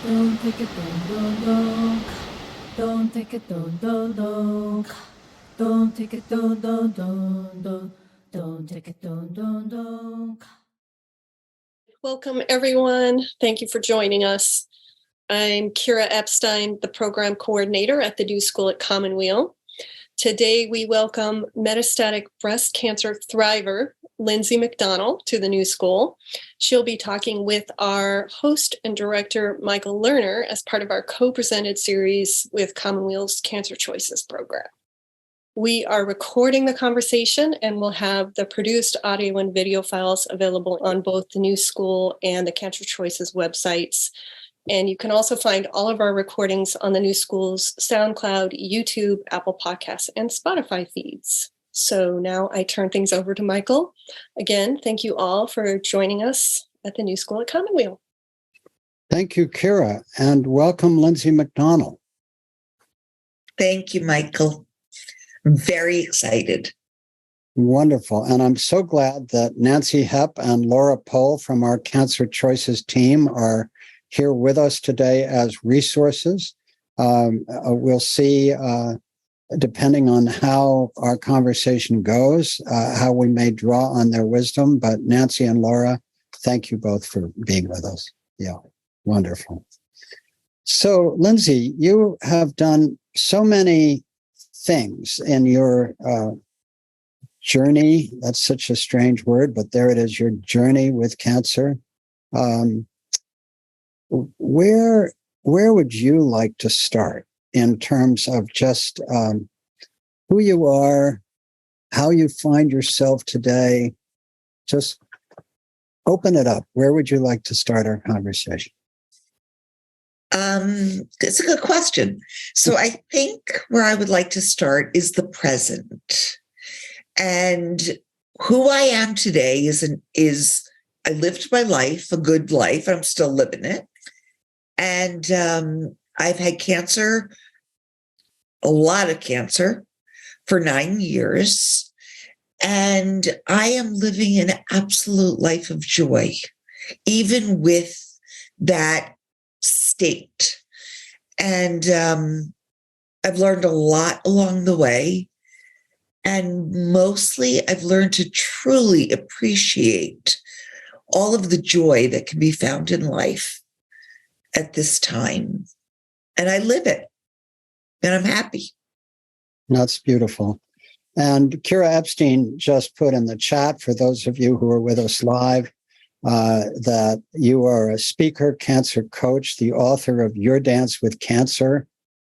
Don't take it, don't. Don't take it, don't. Don't take it, don't. Don't take it, don't. Welcome, everyone. Thank you for joining us. I'm Kira Epstein, the program coordinator at the New School at Commonweal. Today, we welcome metastatic breast cancer thriver, Lindsay McDonell, to the New School. She'll be talking with our host and director, Michael Lerner, as part of our co-presented series with Commonweal's Cancer Choices program. We are recording the conversation and we'll have the produced audio and video files available on both the New School and the Cancer Choices websites. And you can also find all of our recordings on the New School's SoundCloud, YouTube, Apple Podcasts, and Spotify feeds. So now I turn things over to Michael. Again, thank you all for joining us at the New School at Commonweal. Thank you, Kira, and welcome, Lindsay McDonell. Thank you, Michael. I'm very excited. Wonderful. And I'm so glad that Nancy Hepp and Laura Pohl from our Cancer Choices team are here with us today as resources. We'll see, depending on how our conversation goes, how we may draw on their wisdom. But Nancy and Laura, thank you both for being with us. Yeah, wonderful. So, Lindsay, you have done so many things in your journey. That's such a strange word, but there it is, your journey with cancer. Where would you like to start in terms of just who you are, how you find yourself today? Just open it up. Where would you like to start our conversation? It's a good question. So I think where I would like to start is the present. And who I am today is I lived my life, a good life. I'm still living it. And I've had cancer, a lot of cancer, for 9 years. And I am living an absolute life of joy, even with that state. And I've learned a lot along the way. And mostly I've learned to truly appreciate all of the joy that can be found in life at this time. And I live it. And I'm happy. That's beautiful. And Kira Epstein just put in the chat, for those of you who are with us live, that you are a speaker, cancer coach, the author of Your Dance with Cancer.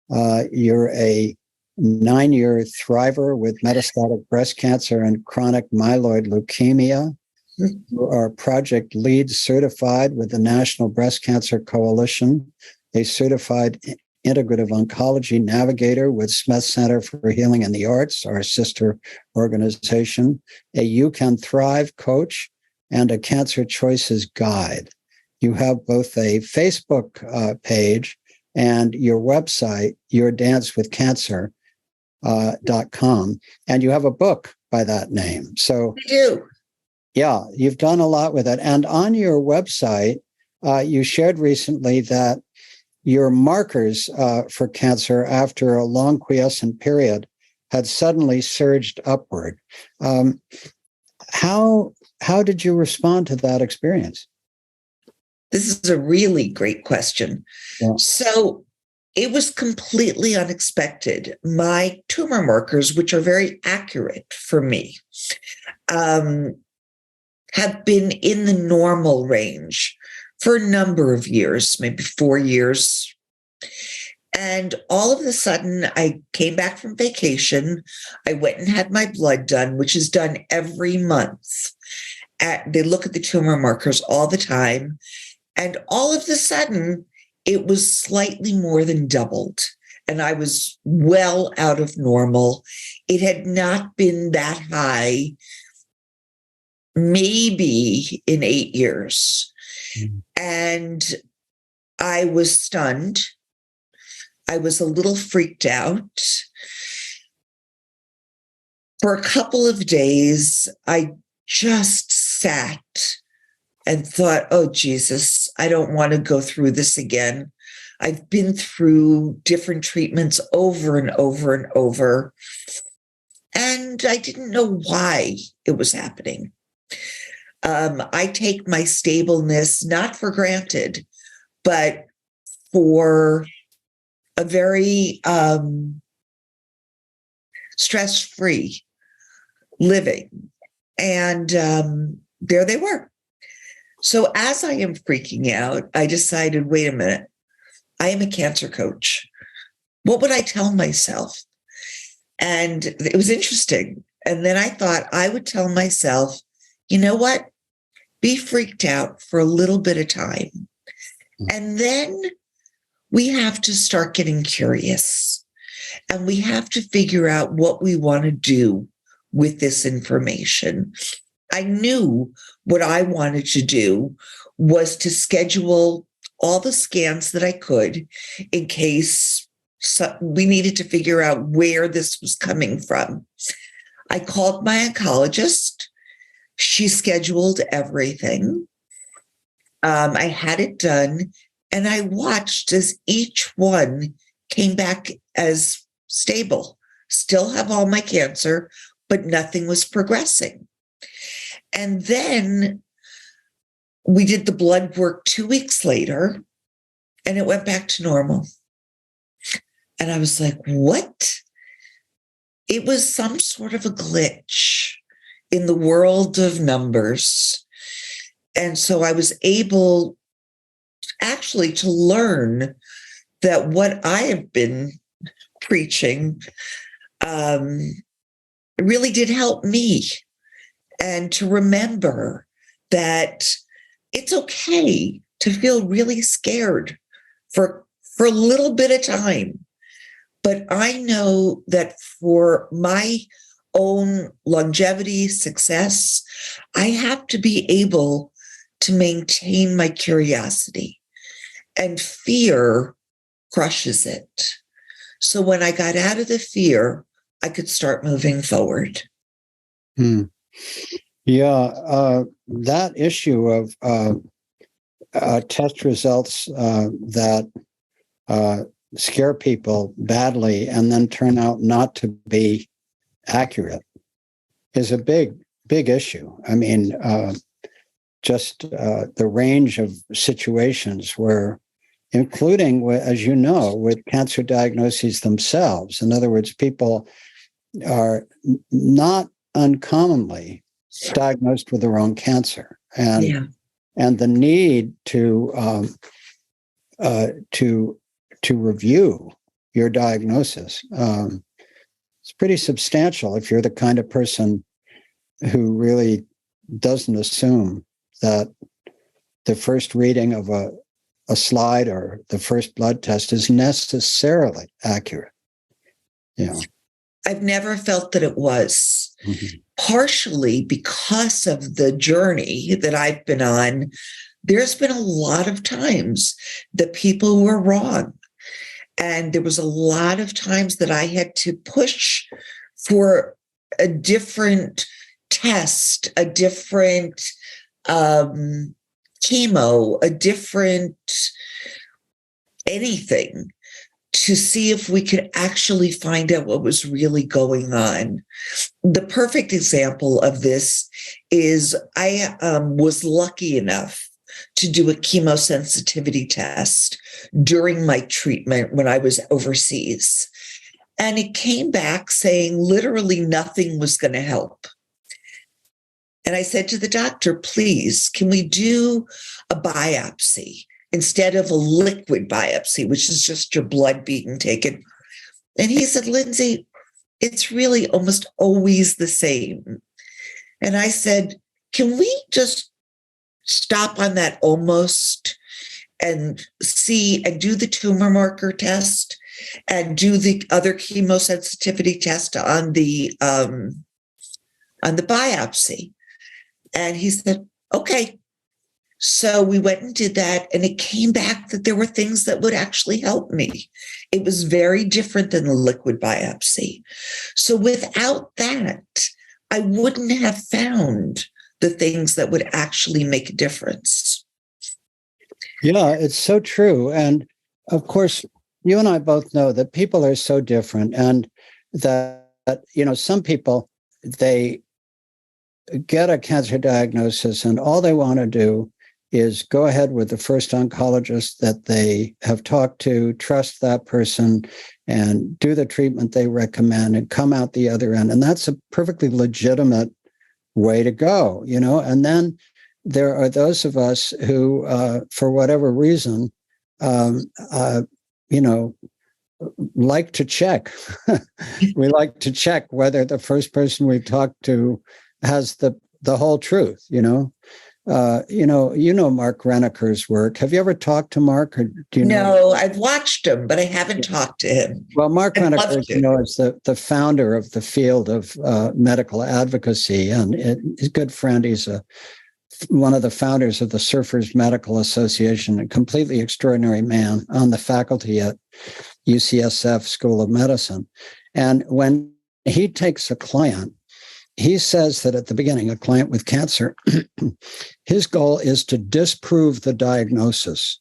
You're a 9-year thriver with metastatic breast cancer and chronic myeloid leukemia. You are project lead certified with the National Breast Cancer Coalition, a certified integrative oncology navigator with Smith Center for Healing in the Arts, our sister organization, a You Can Thrive coach, and a Cancer Choices guide. You have both a Facebook page and your website, yourdancewithcancer.com, and you have a book by that name. So I do. Yeah, you've done a lot with it. And on your website, you shared recently that your markers for cancer after a long quiescent period had suddenly surged upward. How did you respond to that experience? This is a really great question. Yeah. So it was completely unexpected. My tumor markers, which are very accurate for me, have been in the normal range for a number of years, maybe 4 years. And all of a sudden, I came back from vacation. I went and had my blood done, which is done every month. They look at the tumor markers all the time. And all of a sudden, it was slightly more than doubled. And I was well out of normal. It had not been that high maybe in 8 years. And I was stunned. I was a little freaked out. For a couple of days, I just sat and thought, oh, Jesus, I don't want to go through this again. I've been through different treatments over and over and over, and I didn't know why it was happening. I take my stableness not for granted, but for a very stress-free living. And there they were. So as I am freaking out, I decided, wait a minute, I am a cancer coach. What would I tell myself? And it was interesting. And then I thought I would tell myself, you know what? Be freaked out for a little bit of time. And then we have to start getting curious. And we have to figure out what we want to do with this information. I knew what I wanted to do was to schedule all the scans that I could in case we needed to figure out where this was coming from. I called my oncologist. She scheduled everything. I had it done, and I watched as each one came back as stable. Still have all my cancer, but nothing was progressing. And then we did the blood work 2 weeks later, and it went back to normal. And I was like, what? It was some sort of a glitch in the world of numbers. And so I was able actually to learn that what I have been preaching really did help me. And to remember that it's okay to feel really scared for a little bit of time. But I know that for my own longevity, success, I have to be able to maintain my curiosity, and fear crushes it. So when I got out of the fear, I could start moving forward. Yeah, that issue of test results that scare people badly and then turn out not to be accurate is a big issue. I mean, just the range of situations where, including, as you know, with cancer diagnoses themselves. In other words, people are not uncommonly diagnosed with the wrong cancer, and the need to review your diagnosis it's pretty substantial if you're the kind of person who really doesn't assume that the first reading of a slide or the first blood test is necessarily accurate. Yeah. I've never felt that it was. Mm-hmm. Partially because of the journey that I've been on, there's been a lot of times that people were wrong. And there was a lot of times that I had to push for a different test, a different chemo, a different anything, to see if we could actually find out what was really going on. The perfect example of this is I was lucky enough to do a chemosensitivity test during my treatment when I was overseas. And it came back saying literally nothing was going to help. And I said to the doctor, please, can we do a biopsy instead of a liquid biopsy, which is just your blood being taken? And he said, Lindsay, it's really almost always the same. And I said, can we just stop on that almost and see and do the tumor marker test and do the other chemosensitivity test on the biopsy? And he said, okay. So we went and did that, and it came back that there were things that would actually help me. It was very different than the liquid biopsy. So without that, I wouldn't have found the things that would actually make a difference. Yeah, it's so true. And of course, you and I both know that people are so different, and that, some people, they get a cancer diagnosis and all they want to do is go ahead with the first oncologist that they have talked to, trust that person, and do the treatment they recommend and come out the other end. And that's a perfectly legitimate way to go, And then there are those of us who, for whatever reason, like to check. We like to check whether the first person we've talked to has the whole truth. Mark Renneker's work. Have you ever talked to Mark, or do you know? No, I've watched him, but I haven't talked to him. Well, Mark Renneker, is the founder of the field of medical advocacy, and he's a good friend. He's one of the founders of the Surfers Medical Association, a completely extraordinary man on the faculty at UCSF School of Medicine. And when he takes a client, he says that at the beginning, a client with cancer, his goal is to disprove the diagnosis.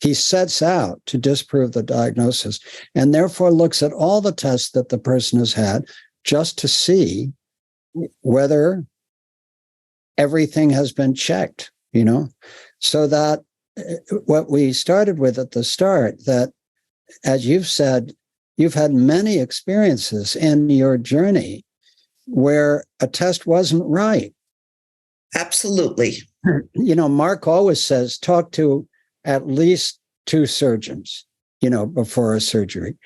He sets out to disprove the diagnosis and therefore looks at all the tests that the person has had just to see whether everything has been checked, so that what we started with at the start, that, as you've said, you've had many experiences in your journey where a test wasn't right. Absolutely. Mark always says, talk to at least 2 surgeons, before a surgery.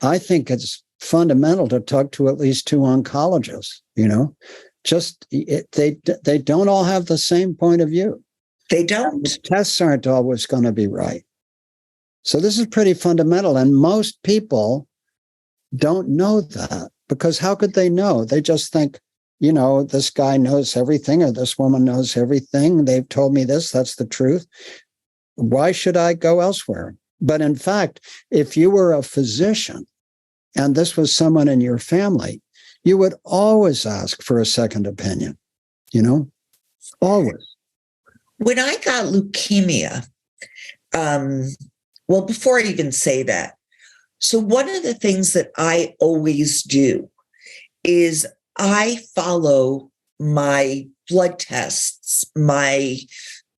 I think it's fundamental to talk to at least 2 oncologists, they don't all have the same point of view. They don't. The tests aren't always going to be right. So this is pretty fundamental. And most people don't know that, because how could they know? They just think, this guy knows everything, or this woman knows everything. They've told me this, that's the truth. Why should I go elsewhere? But in fact, if you were a physician and this was someone in your family, you would always ask for a second opinion, always. When I got leukemia, before I even say that, so one of the things that I always do is I follow my blood tests, my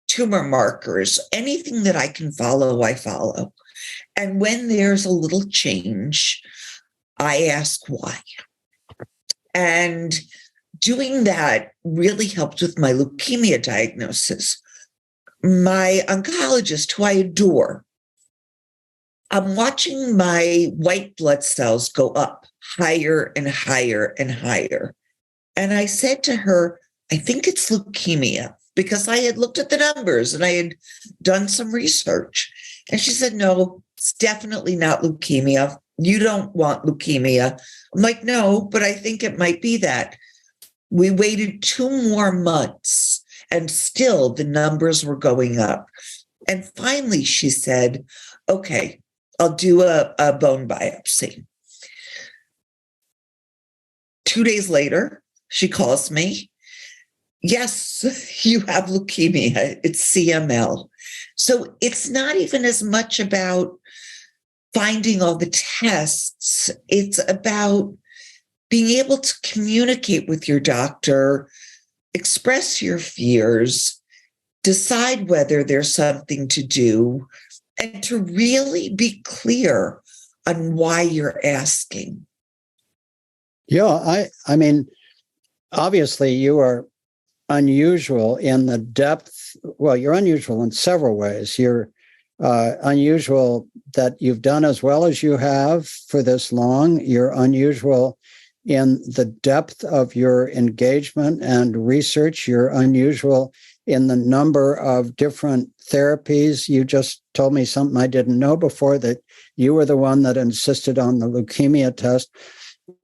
tumor markers, anything that I can follow, I follow. And when there's a little change, I ask why. And doing that really helped with my leukemia diagnosis. My oncologist, who I adore, I'm watching my white blood cells go up higher and higher and higher. And I said to her, I think it's leukemia, because I had looked at the numbers and I had done some research. And she said, no, it's definitely not leukemia. You don't want leukemia. I'm like, no, but I think it might be that. We waited 2 more months and still the numbers were going up. And finally she said, okay, I'll do a bone biopsy. 2 days later, she calls me. Yes, you have leukemia. It's CML. So it's not even as much about finding all the tests. It's about being able to communicate with your doctor, express your fears, decide whether there's something to do, and to really be clear on why you're asking. Yeah, I mean, obviously you are unusual in the depth. Well, you're unusual in several ways. You're unusual that you've done as well as you have for this long. You're unusual in the depth of your engagement and research. You're unusual in the number of different therapies. You just told me something I didn't know before, that you were the one that insisted on the leukemia test.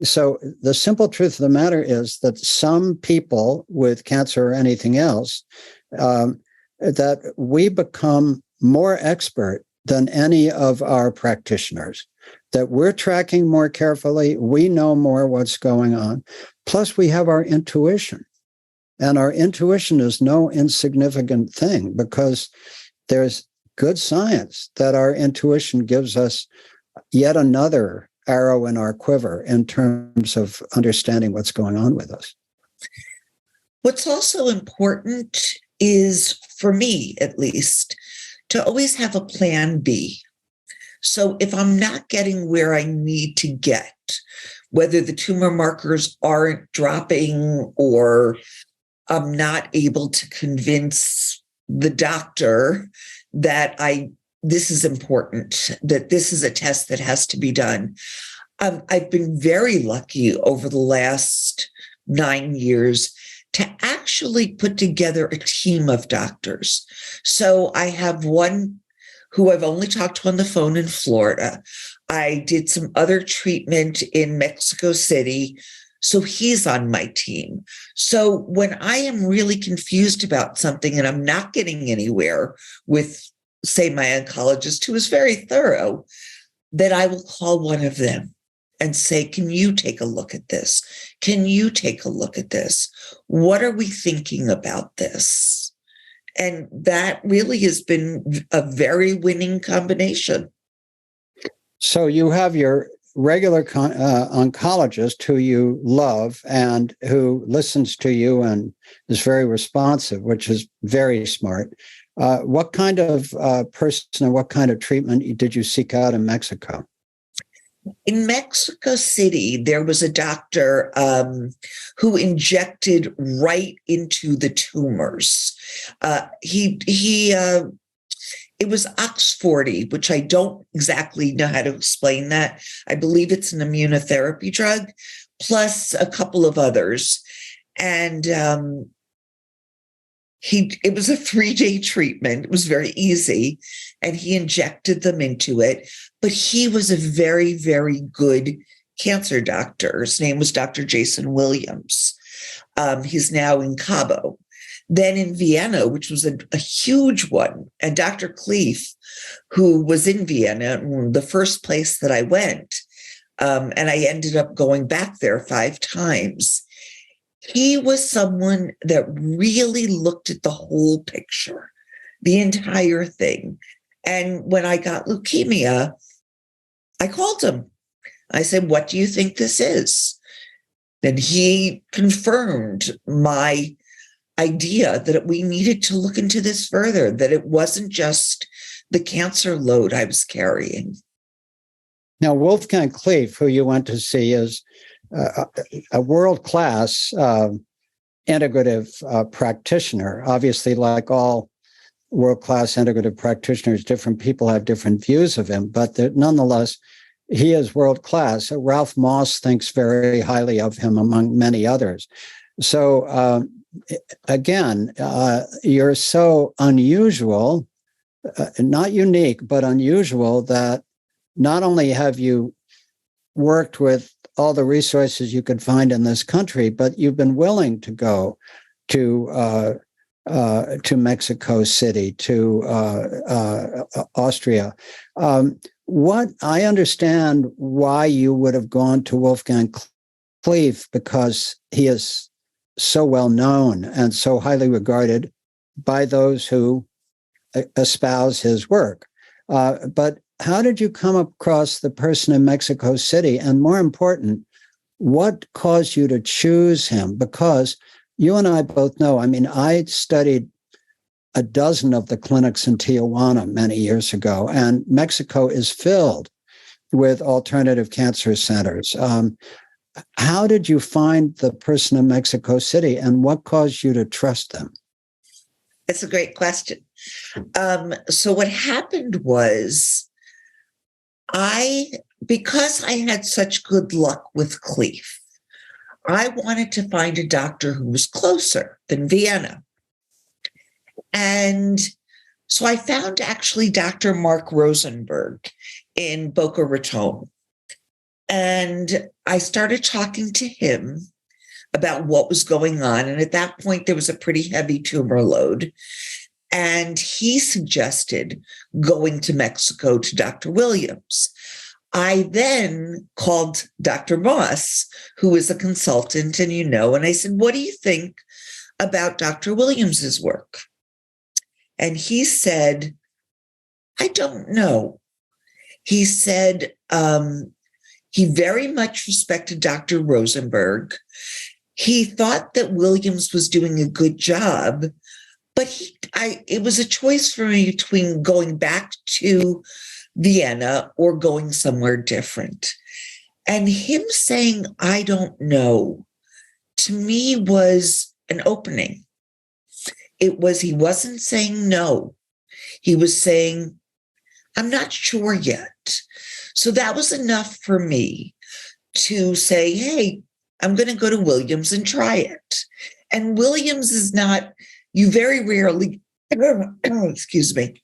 So the simple truth of the matter is that some people with cancer or anything else, that we become more expert than any of our practitioners, that we're tracking more carefully. We know more what's going on. Plus, we have our intuition. And our intuition is no insignificant thing, because there's good science that our intuition gives us yet another arrow in our quiver in terms of understanding what's going on with us. What's also important is, for me at least, to always have a plan B. So if I'm not getting where I need to get, whether the tumor markers aren't dropping or I'm not able to convince the doctor that this is important, that this is a test that has to be done. I've been very lucky over the last 9 years to actually put together a team of doctors. So I have one who I've only talked to on the phone in Florida. I did some other treatment in Mexico City, so he's on my team. So when I am really confused about something and I'm not getting anywhere with, say, my oncologist, who is very thorough, then I will call one of them and say, can you take a look at this? Can you take a look at this? What are we thinking about this? And that really has been a very winning combination. So you have your regular oncologist who you love and who listens to you and is very responsive, which is very smart. What kind of person and what kind of treatment did you seek out in Mexico? In Mexico City, there was a doctor who injected right into the tumors. It was Ox40, which I don't exactly know how to explain that. I believe it's an immunotherapy drug, plus a couple of others. And it was a 3-day treatment. It was very easy. And he injected them into it. But he was a very, very good cancer doctor. His name was Dr. Jason Williams. He's now in Cabo. Then in Vienna, which was a huge one, and Dr. Cleef, who was in Vienna, the first place that I went, and I ended up going back there 5 times. He was someone that really looked at the whole picture, the entire thing. And when I got leukemia, I called him. I said, what do you think this is? And he confirmed my idea that we needed to look into this further, that it wasn't just the cancer load I was carrying. Now, Wolfgang Cleef, who you went to see, is a world-class integrative practitioner. Obviously, like all world-class integrative practitioners, different people have different views of him, but nonetheless, he is world-class. Ralph Moss thinks very highly of him, among many others. So, again, you're so unusual, not unique, but unusual, that not only have you worked with all the resources you could find in this country, but you've been willing to go to Mexico City, to Austria. What I understand why you would have gone to Wolfgang Cleef, because he is so well known and so highly regarded by those who espouse his work. But how did you come across the person in Mexico City? And more important, what caused you to choose him? Because you and I both know, I mean, I studied a dozen of the clinics in Tijuana many years ago, and Mexico is filled with alternative cancer centers. How did you find the person in Mexico City, and what caused you to trust them? That's a great question. So what happened was, because I had such good luck with Cleef, I wanted to find a doctor who was closer than Vienna. And so I found actually Dr. Mark Rosenberg in Boca Raton. And I started talking to him about what was going on. And at that point, there was a pretty heavy tumor load. And he suggested going to Mexico to Dr. Williams. I then called Dr. Moss, who is a consultant, and and I said, what do you think about Dr. Williams's work? And he said, I don't know. He said he very much respected Dr. Rosenberg. He thought that Williams was doing a good job, but it was a choice for me between going back to Vienna or going somewhere different. And him saying, I don't know, to me was an opening. He wasn't saying no. He was saying, I'm not sure yet. So that was enough for me to say, hey, I'm going to go to Williams and try it. And Williams is not, you very rarely, excuse me,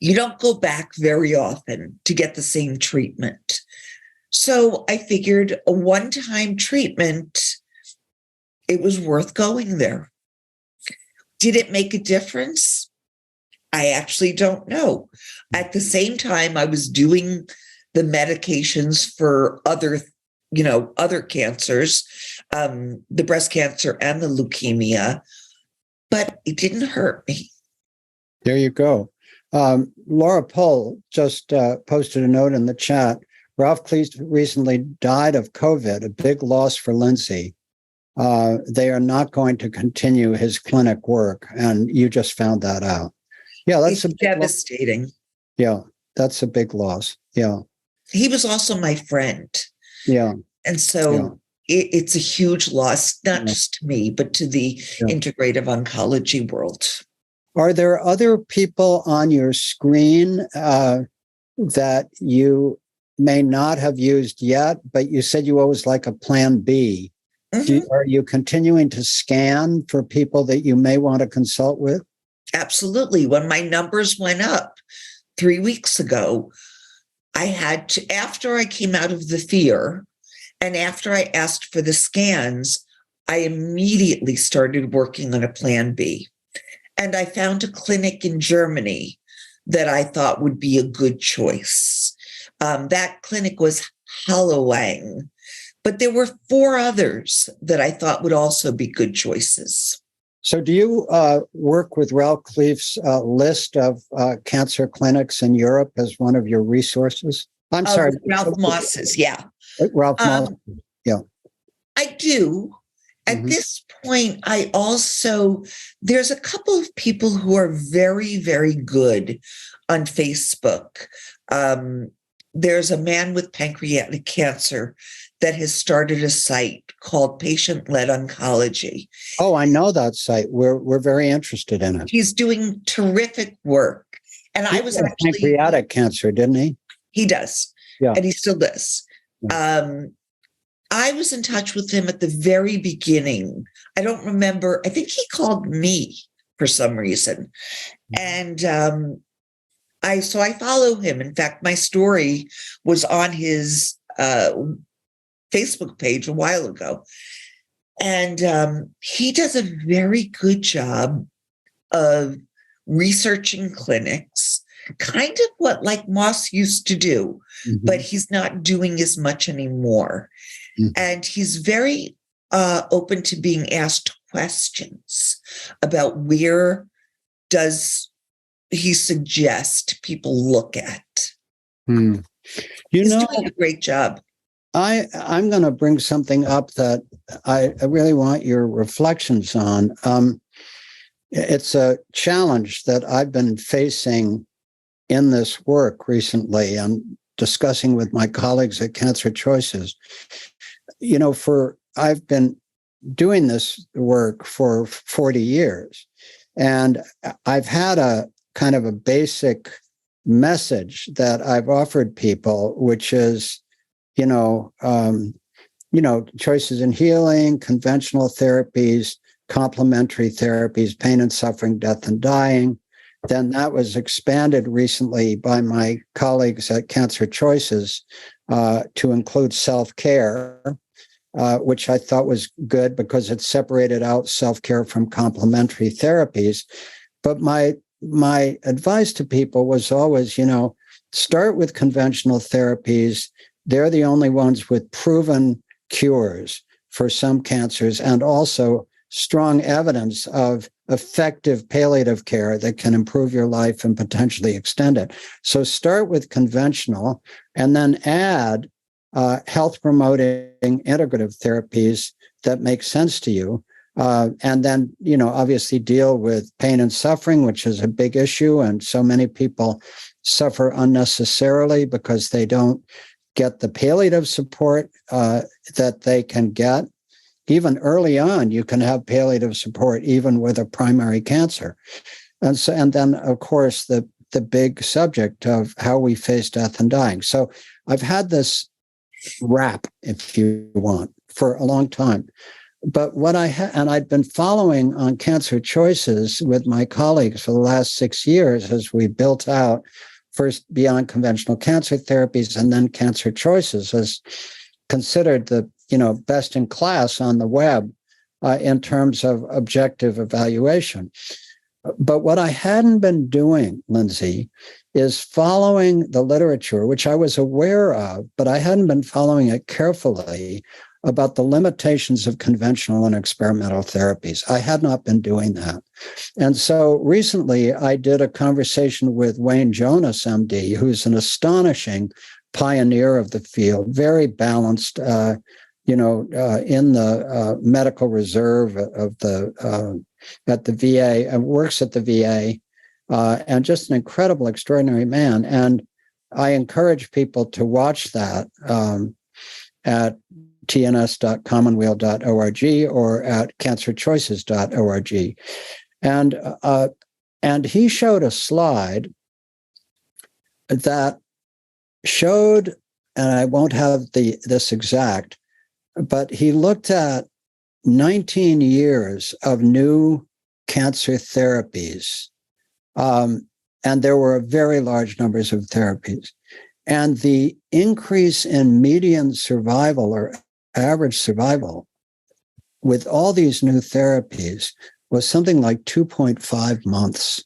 you don't go back very often to get the same treatment. So I figured a one-time treatment, it was worth going there. Did it make a difference? I actually don't know. At the same time, I was doing the medications for other cancers, the breast cancer and the leukemia, but it didn't hurt me. There you go. Laura Pohl just posted a note in the chat. Ralph Cleese recently died of COVID, a big loss for Lindsay. They are not going to continue his clinic work, and you just found that out. Yeah, that's devastating. Yeah, that's a big loss. Yeah. He was also my friend. Yeah. And so it's a huge loss, not just to me, but to the integrative oncology world. Are there other people on your screen that you may not have used yet, but you said you always like a plan B? Mm-hmm. Are you continuing to scan for people that you may want to consult with? Absolutely. When my numbers went up 3 weeks ago, I had to, after I came out of the fear and after I asked for the scans, I immediately started working on a plan B. And I found a clinic in Germany that I thought would be a good choice. That clinic was Hallowang, but there were 4 others that I thought would also be good choices. So do you work with Ralph Cleefe's list of cancer clinics in Europe as one of your resources? I'm sorry. Ralph Moss's, yeah. Ralph Moss, yeah. I do. At this point, there's a couple of people who are very, very good on Facebook. There's a man with pancreatic cancer that has started a site called Patient-Led Oncology. Oh, I know that site. We're very interested in it. He's doing terrific work. And I was actually pancreatic cancer, didn't he? He does. Yeah. And he still does. Yeah. I was in touch with him at the very beginning. I don't remember. I think he called me for some reason. And I follow him. In fact, my story was on his Facebook page a while ago. And he does a very good job of researching clinics, kind of what like Moss used to do, but he's not doing as much anymore. And he's very open to being asked questions about where does he suggest people look at. He's doing a great job. I'm going to bring something up that I really want your reflections on. It's a challenge that I've been facing in this work recently. I'm discussing with my colleagues at Cancer Choices. I've been doing this work for 40 years, and I've had a kind of a basic message that I've offered people, which is, choices in healing, conventional therapies, complementary therapies, pain and suffering, death and dying. Then that was expanded recently by my colleagues at Cancer Choices to include self-care, which I thought was good because it separated out self-care from complementary therapies. But my advice to people was always, start with conventional therapies. They're the only ones with proven cures for some cancers, and also strong evidence of effective palliative care that can improve your life and potentially extend it. So start with conventional and then add health promoting integrative therapies that make sense to you. And then, obviously deal with pain and suffering, which is a big issue. And so many people suffer unnecessarily because they don't get the palliative support that they can get. Even early on, you can have palliative support even with a primary cancer. And then, of course, the big subject of how we face death and dying. So I've had this rap, if you want, for a long time. But what and I'd been following on Cancer Choices with my colleagues for the last 6 years as we built out first Beyond Conventional Cancer Therapies and then Cancer Choices as considered the best in class on the web in terms of objective evaluation. But what I hadn't been doing, Lindsay, is following the literature, which I was aware of, but I hadn't been following it carefully about the limitations of conventional and experimental therapies. I had not been doing that. And so recently I did a conversation with Wayne Jonas, MD, who's an astonishing pioneer of the field, very balanced, in the medical reserve of at the VA and works at the VA, and just an incredible, extraordinary man. And I encourage people to watch that at tns.commonweal.org or at cancerchoices.org. And he showed a slide that showed, and I won't have this exact, but he looked at 19 years of new cancer therapies. And there were very large numbers of therapies. And the increase in median survival or average survival with all these new therapies was something like 2.5 months.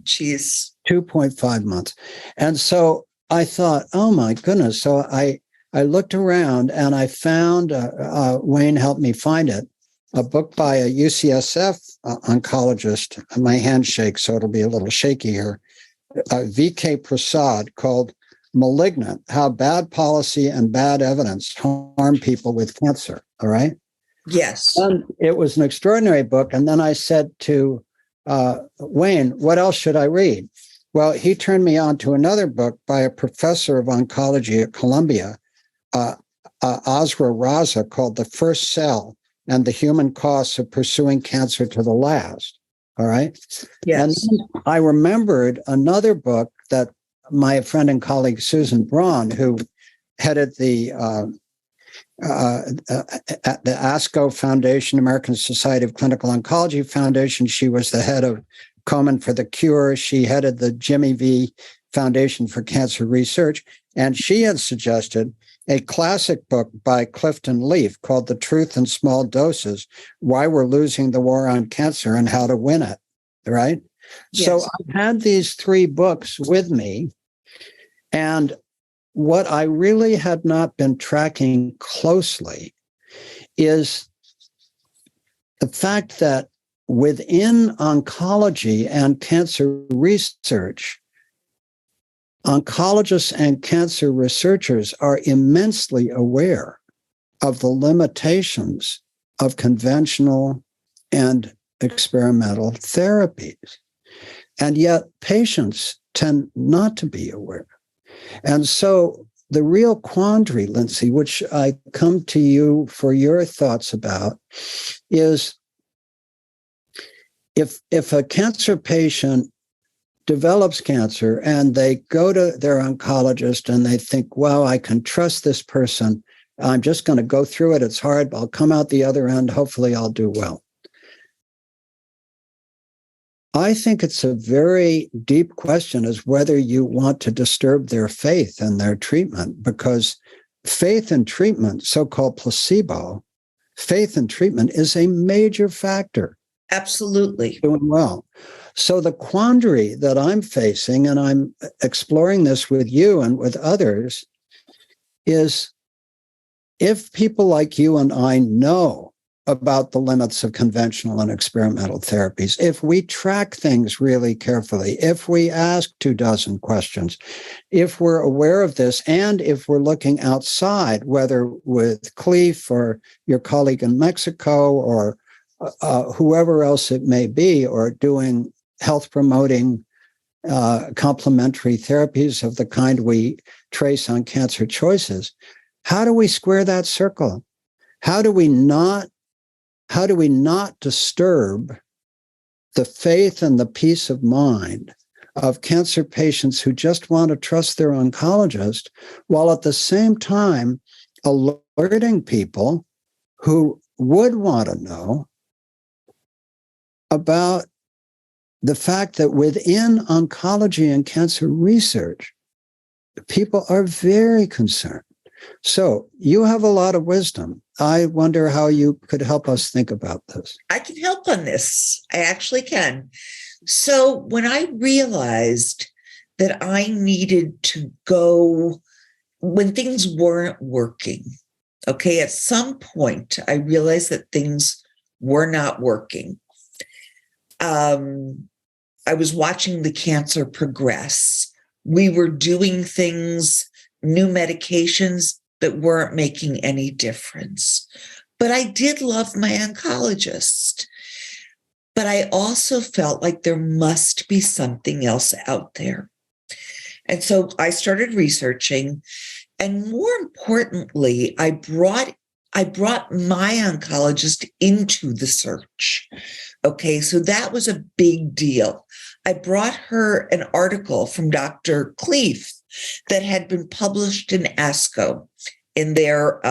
Jeez. 2.5 months. And so I thought, oh my goodness. So I looked around and I found, Wayne helped me find it, a book by a UCSF oncologist. My hand shakes, so it'll be a little shaky here. V.K. Prasad, called Malignant: How Bad Policy and Bad Evidence Harm People with Cancer. All right. Yes. And it was an extraordinary book. And then I said to Wayne, what else should I read? Well, he turned me on to another book by a professor of oncology at Columbia, Azra Raza, called The First Cell and the Human Costs of Pursuing Cancer to the Last. All right. Yes. And then I remembered another book that my friend and colleague Susan Braun, who headed the at the ASCO Foundation, American Society of Clinical Oncology Foundation. She was the head of Komen for the Cure. She headed the Jimmy V Foundation for Cancer Research. And she had suggested a classic book by Clifton Leaf called The Truth in Small Doses: Why We're Losing the War on Cancer and How to Win It. Right? Yes. So I've had these 3 books with me. And what I really had not been tracking closely is the fact that within oncology and cancer research, oncologists and cancer researchers are immensely aware of the limitations of conventional and experimental therapies. And yet patients tend not to be aware. And so the real quandary, Lindsay, which I come to you for your thoughts about, is if a cancer patient develops cancer and they go to their oncologist and they think, wow, I can trust this person. I'm just going to go through it. It's hard. I'll come out the other end. Hopefully I'll do well. I think it's a very deep question as whether you want to disturb their faith in their treatment, because faith in treatment, so-called placebo, faith in treatment is a major factor. Absolutely. Doing well. So the quandary that I'm facing, and I'm exploring this with you and with others, is if people like you and I know about the limits of conventional and experimental therapies, if we track things really carefully, if we ask 24 questions, if we're aware of this, and if we're looking outside, whether with Cleve or your colleague in Mexico or whoever else it may be, or doing health promoting complementary therapies of the kind we trace on Cancer Choices, how do we square that circle? How do we not disturb the faith and the peace of mind of cancer patients who just want to trust their oncologist, while at the same time alerting people who would want to know about the fact that within oncology and cancer research, people are very concerned. So you have a lot of wisdom. I wonder how you could help us think about this. I can help on this. I actually can. So when I realized that I needed to go, when things weren't working, okay, at some point I realized that things were not working. I was watching the cancer progress. We were doing things, new medications that weren't making any difference. But I did love my oncologist. But I also felt like there must be something else out there. And so I started researching. And more importantly, I brought my oncologist into the search. Okay, so that was a big deal. I brought her an article from Dr. Cleve that had been published in ASCO in their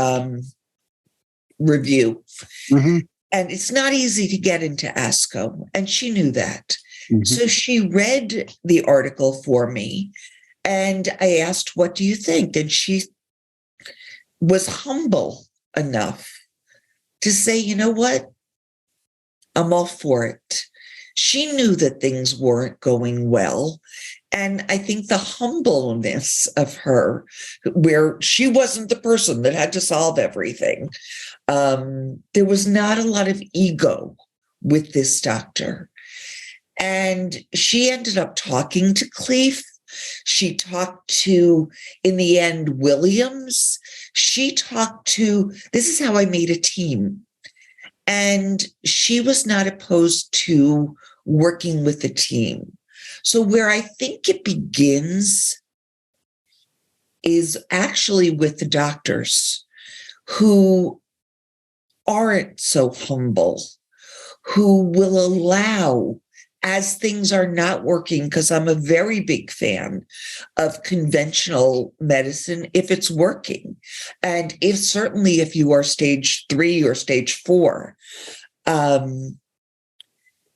review. Mm-hmm. And it's not easy to get into ASCO, and she knew that. Mm-hmm. So she read the article for me, and I asked, "What do you think?" And she was humble enough to say, "You know what? I'm all for it." She knew that things weren't going well. And I think the humbleness of her, where she wasn't the person that had to solve everything, there was not a lot of ego with this doctor. And she ended up talking to Cleve. She talked to, in the end, Williams. She talked to, this is how I made a team. And she was not opposed to working with the team. So where I think it begins is actually with the doctors who aren't so humble, who will allow, as things are not working, because I'm a very big fan of conventional medicine if it's working. And certainly if you are stage 3 or stage 4,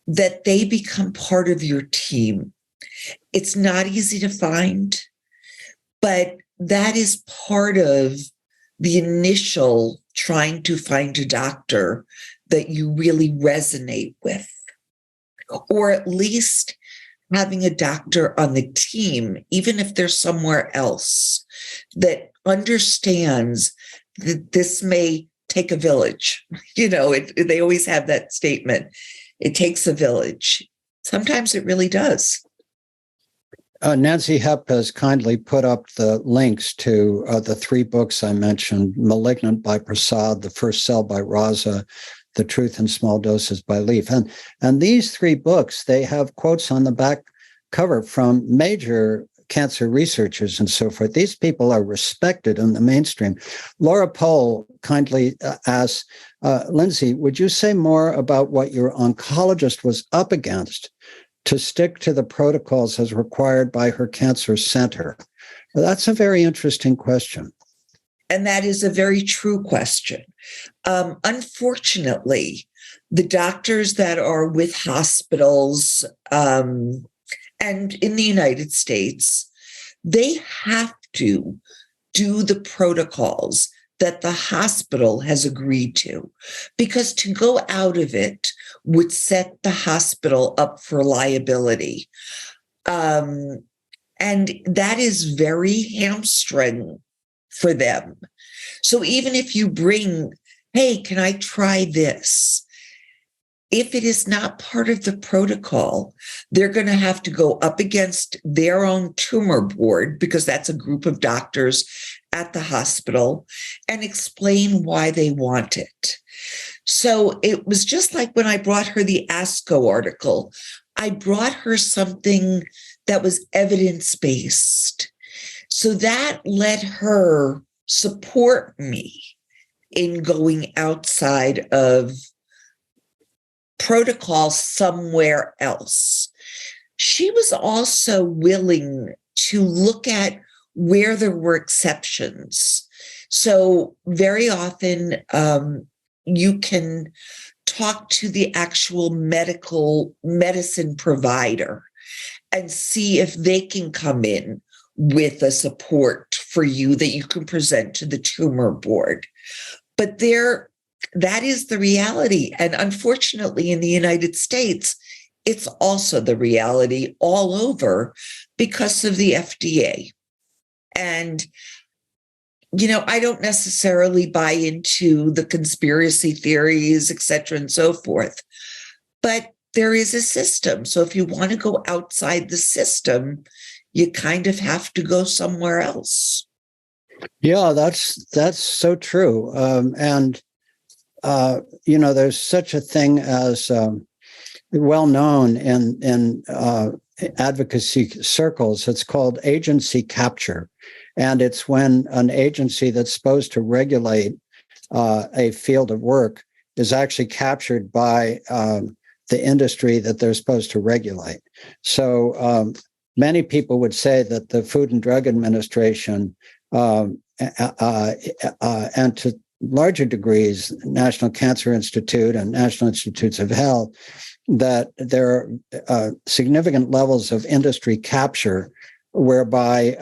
that they become part of your team. It's not easy to find, but that is part of the initial trying to find a doctor that you really resonate with, or at least having a doctor on the team, even if they're somewhere else, that understands that this may take a village. You know, they always have that statement, it takes a village. Sometimes it really does. Nancy Hepp has kindly put up the links to the 3 books I mentioned: Malignant by Prasad, The First Cell by Raza, The Truth in Small Doses by Leaf. And these 3 books, they have quotes on the back cover from major cancer researchers and so forth. These people are respected in the mainstream. Laura Pohl kindly asks, Lindsay, would you say more about what your oncologist was up against to stick to the protocols as required by her cancer center? Well, that's a very interesting question. And that is a very true question. Unfortunately, the doctors that are with hospitals and in the United States, they have to do the protocols that the hospital has agreed to, because to go out of it would set the hospital up for liability. And that is very hamstring for them. So even if you bring hey, can I try this? If it is not part of the protocol, they're going to have to go up against their own tumor board, because that's a group of doctors at the hospital, and explain why they want it. So it was just like when I brought her the ASCO article, I brought her something that was evidence-based. So that let her support me in going outside of protocol somewhere else. She was also willing to look at where there were exceptions. So very often you can talk to the actual medicine provider and see if they can come in with a support for you that you can present to the tumor board. But that is the reality. And unfortunately, in the United States, it's also the reality all over because of the FDA. And, I don't necessarily buy into the conspiracy theories, et cetera, and so forth. But there is a system. So if you want to go outside the system, you kind of have to go somewhere else. Yeah, that's so true. There's such a thing as well known in advocacy circles. It's called agency capture. And it's when an agency that's supposed to regulate a field of work is actually captured by the industry that they're supposed to regulate. So many people would say that the Food and Drug Administration and to larger degrees, National Cancer Institute and National Institutes of Health, that there are significant levels of industry capture whereby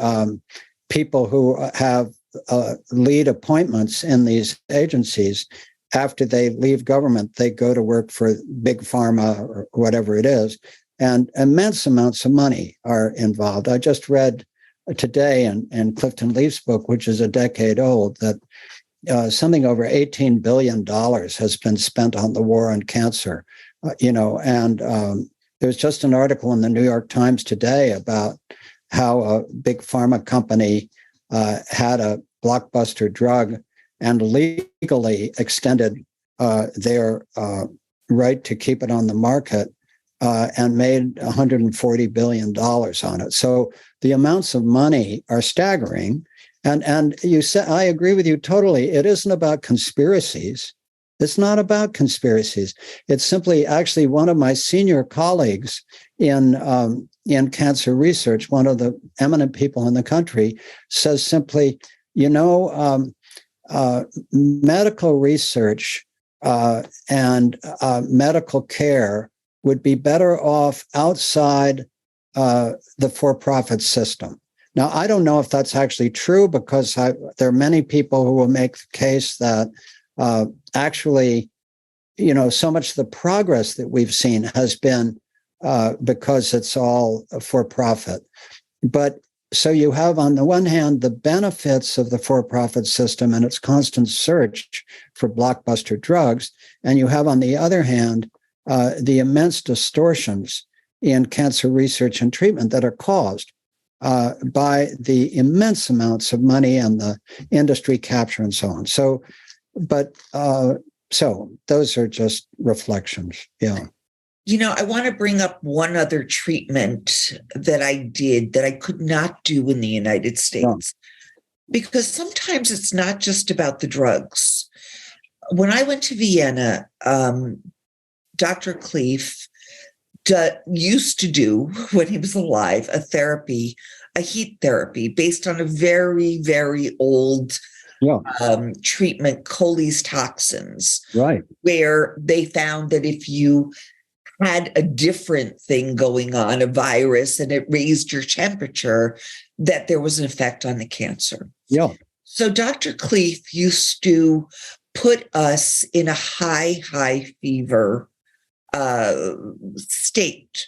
people who have lead appointments in these agencies, after they leave government, they go to work for big pharma or whatever it is, and immense amounts of money are involved. I just read today in Clifton Leaf's book, which is a decade old, that something over $18 billion has been spent on the war on cancer. There's just an article in the New York Times today about how a big pharma company had a blockbuster drug and legally extended their right to keep it on the market and made $140 billion on it. So the amounts of money are staggering. And you said, I agree with you totally. It isn't about conspiracies. It's not about conspiracies. It's simply, actually, one of my senior colleagues in cancer research, one of the eminent people in the country, says simply, medical research and medical care would be better off outside the for-profit system. Now, I don't know if that's actually true, because there are many people who will make the case that actually, so much of the progress that we've seen has been because it's all for profit. But so you have, on the one hand, the benefits of the for-profit system and its constant search for blockbuster drugs. And you have, on the other hand, the immense distortions in cancer research and treatment that are caused by the immense amounts of money and the industry capture and so on. So those are just reflections. Yeah. I want to bring up one other treatment that I did that I could not do in the United States, because sometimes it's not just about the drugs. When I went to Vienna, Dr. Cleef used to do, when he was alive, a heat therapy based on a very, very old treatment, Coley's toxins, right, where they found that if you had a different thing going on, a virus, and it raised your temperature, that there was an effect on the cancer. Yeah. So Dr. Cleef used to put us in a high fever state.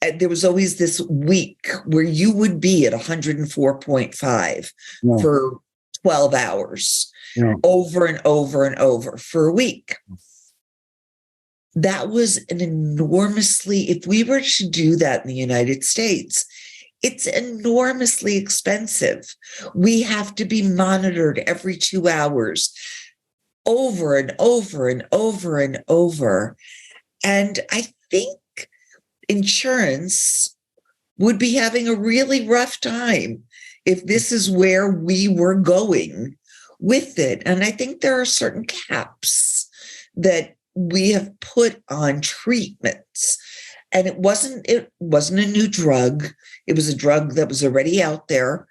And there was always this week where you would be at 104.5 for 12 hours Yeah. over and over and over for a week. That was an enormously, if we were to do that in the United States, it's enormously expensive. We have to be monitored every 2 hours over and over and over and over. And I think insurance would be having a really rough time if this is where we were going with it. And I think there are certain caps that we have put on treatments. And it wasn't a new drug. It was a drug that was already out there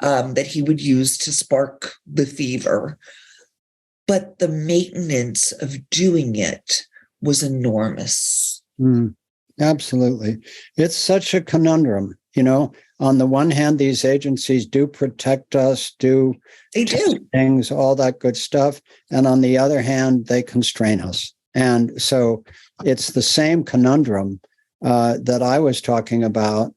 that he would use to spark the fever. But the maintenance of doing it was enormous. Absolutely. It's such a conundrum. On the one hand, these agencies do protect us, They do things, all that good stuff. And on the other hand, they constrain us. And so it's the same conundrum that I was talking about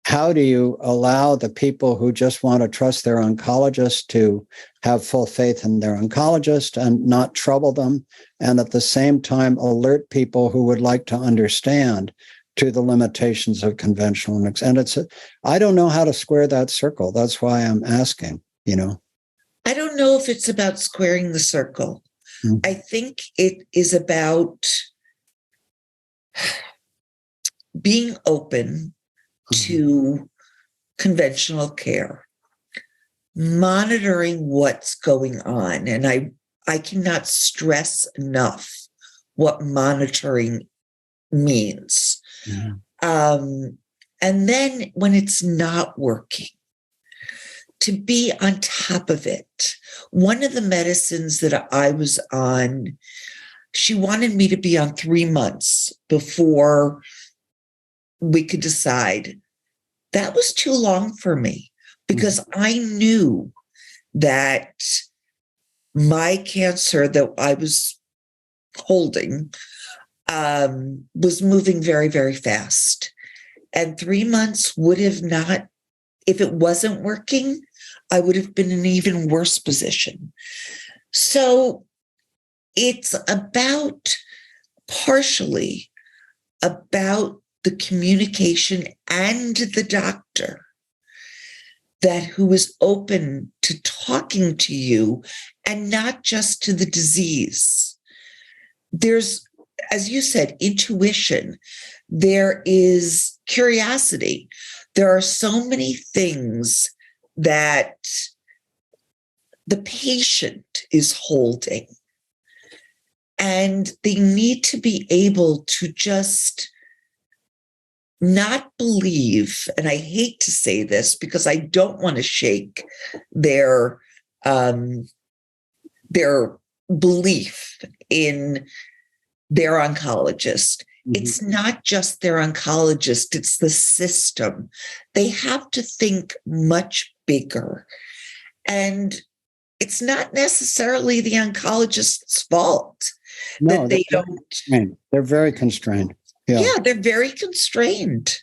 how do you allow the people who just want to trust their oncologist to have full faith in their oncologist and not trouble them, and at the same time alert people who would like to understand to the limitations of conventional. And I don't know how to square that circle. That's why I'm asking, I don't know if it's about squaring the circle. Mm-hmm. I think it is about being open to conventional care, monitoring what's going on. And I cannot stress enough what monitoring means. Yeah. And then when it's not working, to be on top of it. One of the medicines that I was on, she wanted me to be on 3 months before we could decide. That was too long for me because I knew that my cancer that I was holding was moving very, very fast. And 3 months would have not, if it wasn't working, I would have been in an even worse position. So it's partially about the communication and the doctor who is open to talking to you and not just to the disease. There's, as you said, intuition. There is curiosity. There are so many things that the patient is holding, and they need to be able to just not believe, and I hate to say this because I don't want to shake their belief in their oncologist. It's not just their oncologist, it's the system. They have to think much bigger. And it's not necessarily the oncologist's fault that they don't. They're very constrained. Yeah, they're very constrained.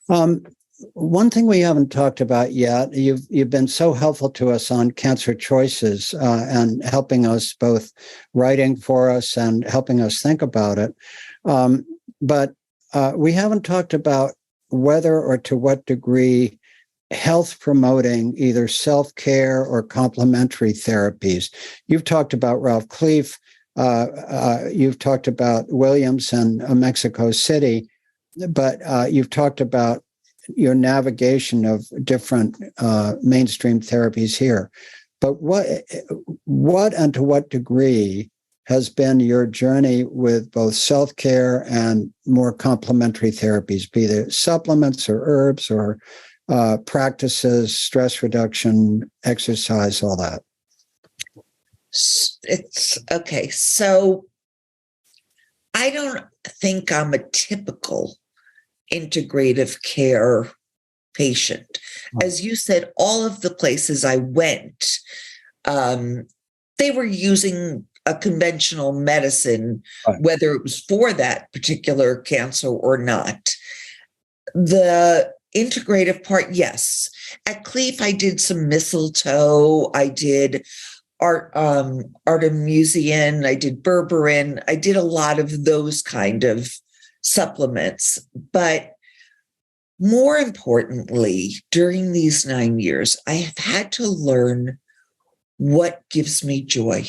One thing we haven't talked about yet, you've been so helpful to us on Cancer Choices and helping us, both writing for us and helping us think about it. But we haven't talked about whether or to what degree health promoting either self-care or complementary therapies. You've talked about Ralph Cleef. You've talked about Williams and Mexico City, but you've talked about your navigation of different mainstream therapies here. But what and to what degree has been your journey with both self-care and more complementary therapies, be they supplements or herbs or practices, stress reduction, exercise, all that? It's okay. So I don't think I'm a typical integrative care patient. As you said, all of the places I went, they were using a conventional medicine, whether it was for that particular cancer or not. The integrative part, yes. At Cleef, I did some mistletoe. I did artemusian. I did berberin. I did a lot of those kind of supplements. But more importantly, during these 9 years, I have had to learn what gives me joy.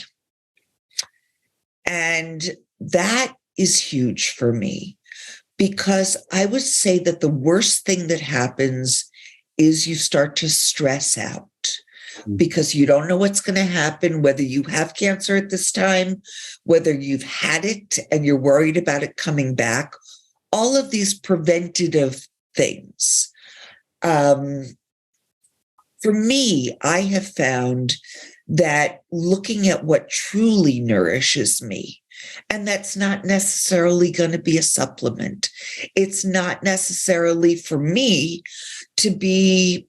And that is huge for me, because I would say that the worst thing that happens is you start to stress out because you don't know what's going to happen, whether you have cancer at this time, whether you've had it and you're worried about it coming back, all of these preventative things. For me, I have found that looking at what truly nourishes me, and that's not necessarily going to be a supplement. It's not necessarily for me to be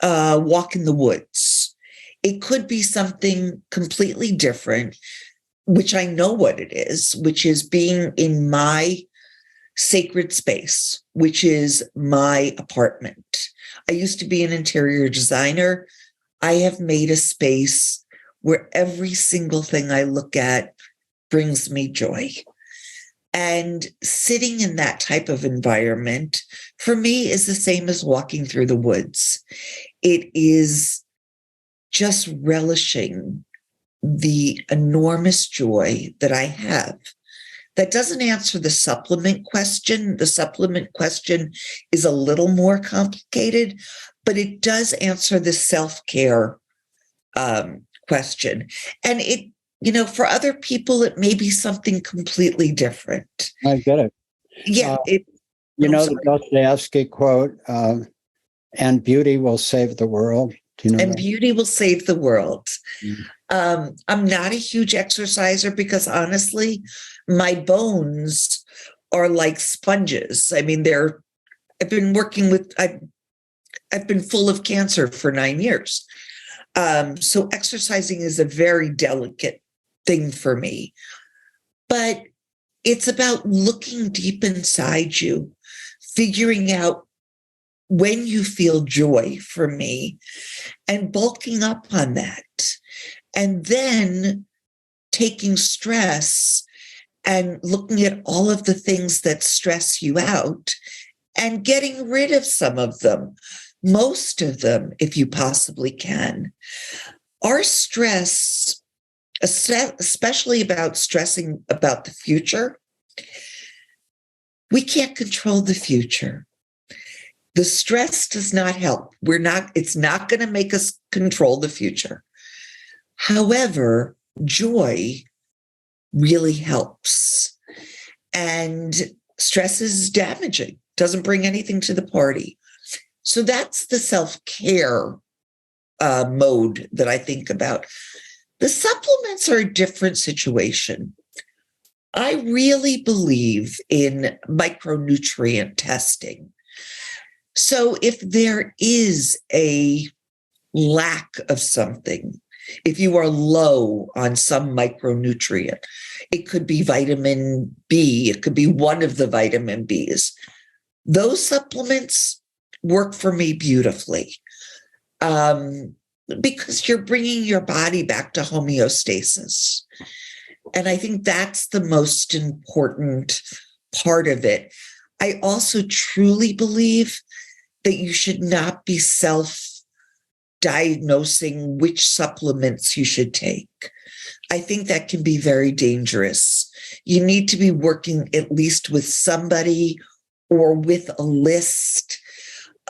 walk in the woods. It could be something completely different, which I know what it is, which is being in my sacred space, which is my apartment. I used to be an interior designer. I have made a space where every single thing I look at brings me joy. And sitting in that type of environment, for me, is the same as walking through the woods. It is just relishing the enormous joy that I have. That doesn't answer the supplement question. The supplement question is a little more complicated, but it does answer the self-care question. And it, for other people, it may be something completely different. I get it. Yeah. The Dostoevsky quote, and beauty will save the world. Do you know and that? Beauty will save the world. Mm. I'm not a huge exerciser because honestly, my bones are like sponges. I mean, I've been full of cancer for 9 years. So exercising is a very delicate thing for me, but it's about looking deep inside you, figuring out when you feel joy for me and bulking up on that. And then taking stress and looking at all of the things that stress you out and getting rid of some of them, most of them, if you possibly can. Our stress, especially about stressing about the future, we can't control the future. The stress does not help. It's not going to make us control the future. However, joy really helps. And stress is damaging, doesn't bring anything to the party. So that's the self-care mode that I think about. The supplements are a different situation. I really believe in micronutrient testing. So if there is a lack of something, if you are low on some micronutrient, it could be vitamin B, it could be one of the vitamin Bs. Those supplements work for me beautifully because you're bringing your body back to homeostasis. And I think that's the most important part of it. I also truly believe that you should not be self-diagnosing which supplements you should take. I think that can be very dangerous. You need to be working at least with somebody or with a list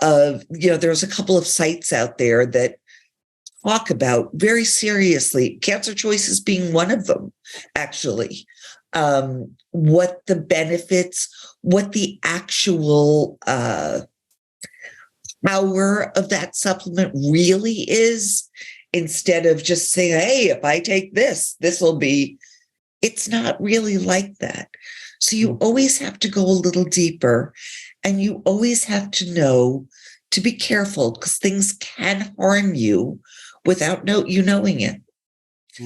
of, there's a couple of sites out there that talk about very seriously, Cancer Choices being one of them, actually, what the benefits, what the actual power of that supplement really is, instead of just saying, hey, if I take this will be, it's not really like that. So you always have to go a little deeper, and you always have to know to be careful, because things can harm you without you knowing it,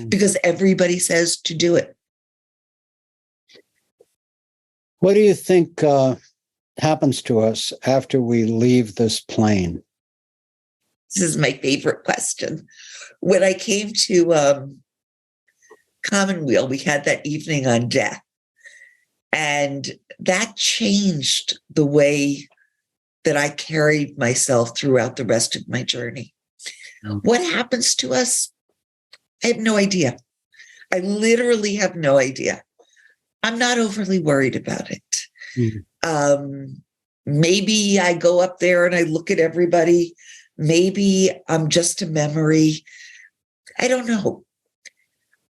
because everybody says to do it. What do you think happens to us after we leave this plane? This is my favorite question. When I came to Commonweal, we had that evening on death, and that changed the way that I carried myself throughout the rest of my journey. What happens to us? I have no idea. I literally have no idea. I'm not overly worried about it. Maybe I go up there and I look at everybody. Maybe I'm just a memory. I don't know.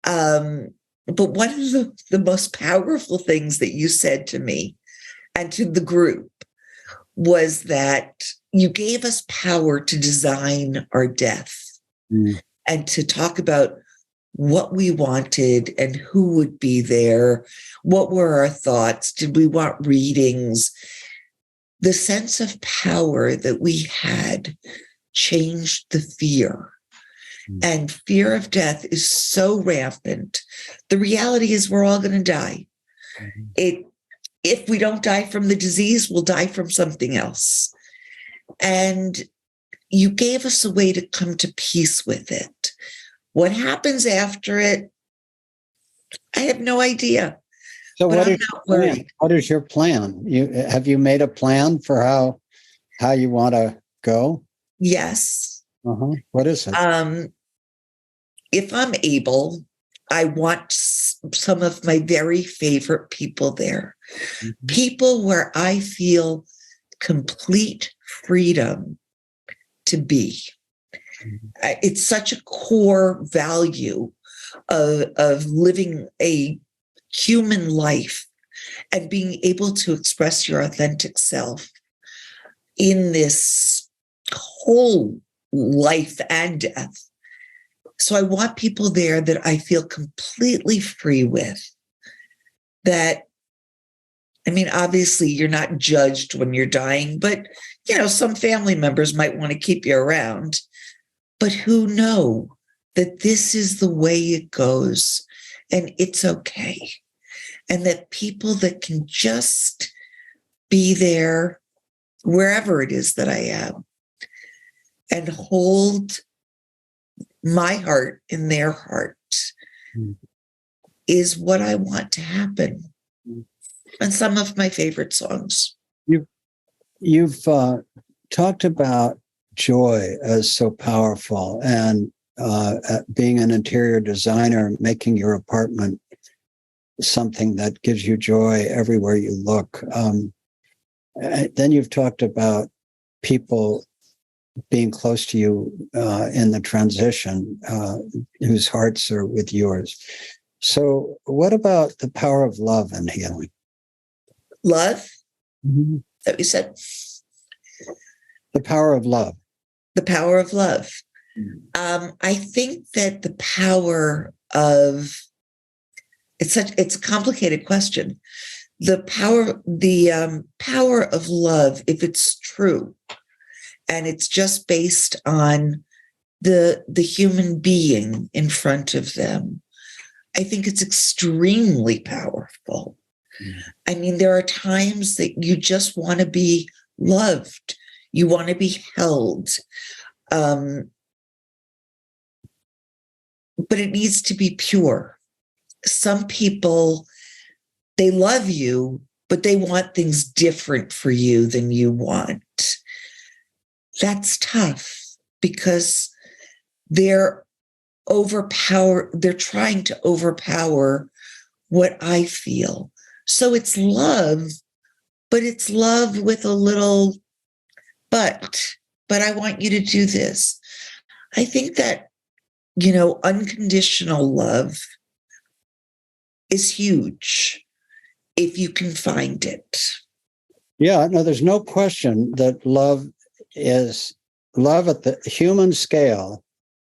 But one of the most powerful things that you said to me and to the group was that you gave us power to design our death and to talk about what we wanted and who would be there. What were our thoughts? Did we want readings? The sense of power that we had changed the fear. And fear of death is so rampant. The reality is we're all going to die. If we don't die from the disease, we'll die from something else. And you gave us a way to come to peace with it. What happens after it, I have no idea. So but what I'm is not worried. What is your plan? Have you made a plan for how you want to go? Yes. What is it? If I'm able, I want some of my very favorite people there. People where I feel complete freedom to be. It's such a core value of living a human life and being able to express your authentic self in this whole life and death. So I want people there that I feel completely free with. That, I mean, obviously you're not judged when you're dying, but, some family members might want to keep you around, but who know that this is the way it goes and it's okay. And that people that can just be there wherever it is that I am and hold my heart in their heart is what I want to happen. And some of my favorite songs. You've talked about joy as so powerful, and being an interior designer, making your apartment something that gives you joy everywhere you look. Then you've talked about people being close to you in the transition, whose hearts are with yours. So what about the power of love and healing? Love? That we said? The power of love. The power of love. I think that the power of, it's a complicated question. The power of love, if it's true, and it's just based on the human being in front of them, I think it's extremely powerful. I mean, there are times that you just want to be loved. You want to be held. But it needs to be pure. Some people, they love you, but they want things different for you than you want. That's tough because they're trying to overpower what I feel. So it's love, but it's love with a little but I want you to do this. I think that, unconditional love is huge if you can find it. Yeah, no, there's no question that love is love at the human scale,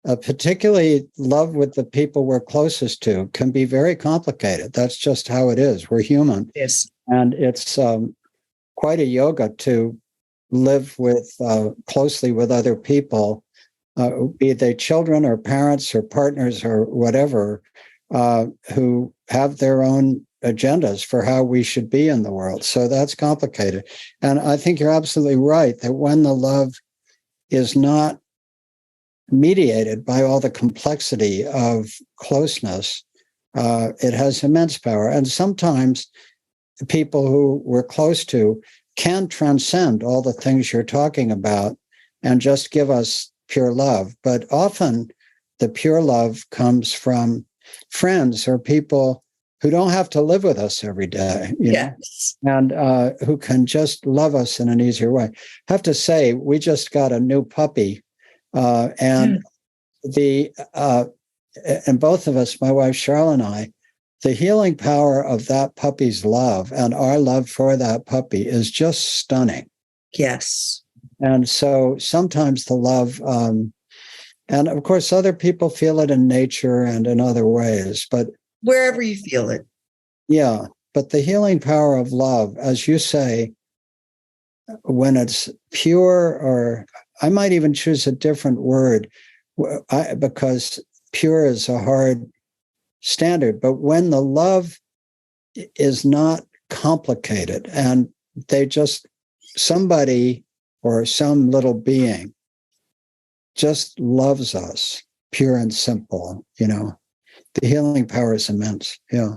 particularly love with the people we're closest to, can be very complicated. That's just how it is. We're human. Yes. And it's quite a yoga to live with closely with other people, be they children or parents or partners or whatever, who have their own agendas for how we should be in the world. So that's complicated. And I think you're absolutely right that when the love is not mediated by all the complexity of closeness, it has immense power. And sometimes the people who we're close to can transcend all the things you're talking about and just give us pure love. But often the pure love comes from friends or people who don't have to live with us every day, Yes. and who can just love us in an easier way. I have to say, we just got a new puppy, and and both of us, my wife Charlotte and I, the healing power of that puppy's love and our love for that puppy is just stunning. Yes. And so sometimes the love, and of course, other people feel it in nature and in other ways, but wherever you feel it. Yeah. But the healing power of love, as you say, when it's pure, or I might even choose a different word because pure is a hard standard, but when the love is not complicated and somebody or some little being just loves us, pure and simple, the healing power is immense. Yeah.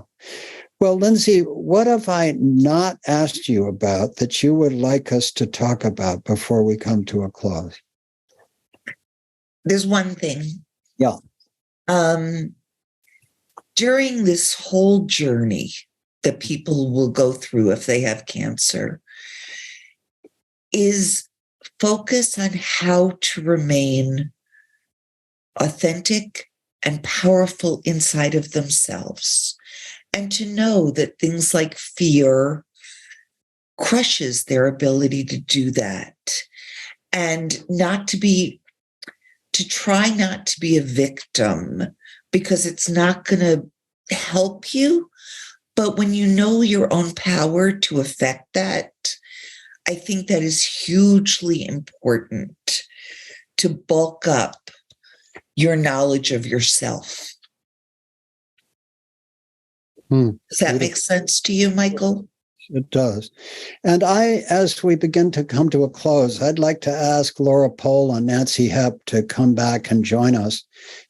Well, Lindsay, what have I not asked you about that you would like us to talk about before we come to a close? There's one thing. Yeah. During this whole journey that people will go through if they have cancer, is focus on how to remain authentic and powerful inside of themselves, and to know that things like fear crushes their ability to do that, and to try not to be a victim, because it's not going to help you. But when you know your own power to affect that, I think that is hugely important, to bulk up your knowledge of yourself. Does that make sense to you, Michael? It does. And as we begin to come to a close, I'd like to ask Laura Pohl and Nancy Hepp to come back and join us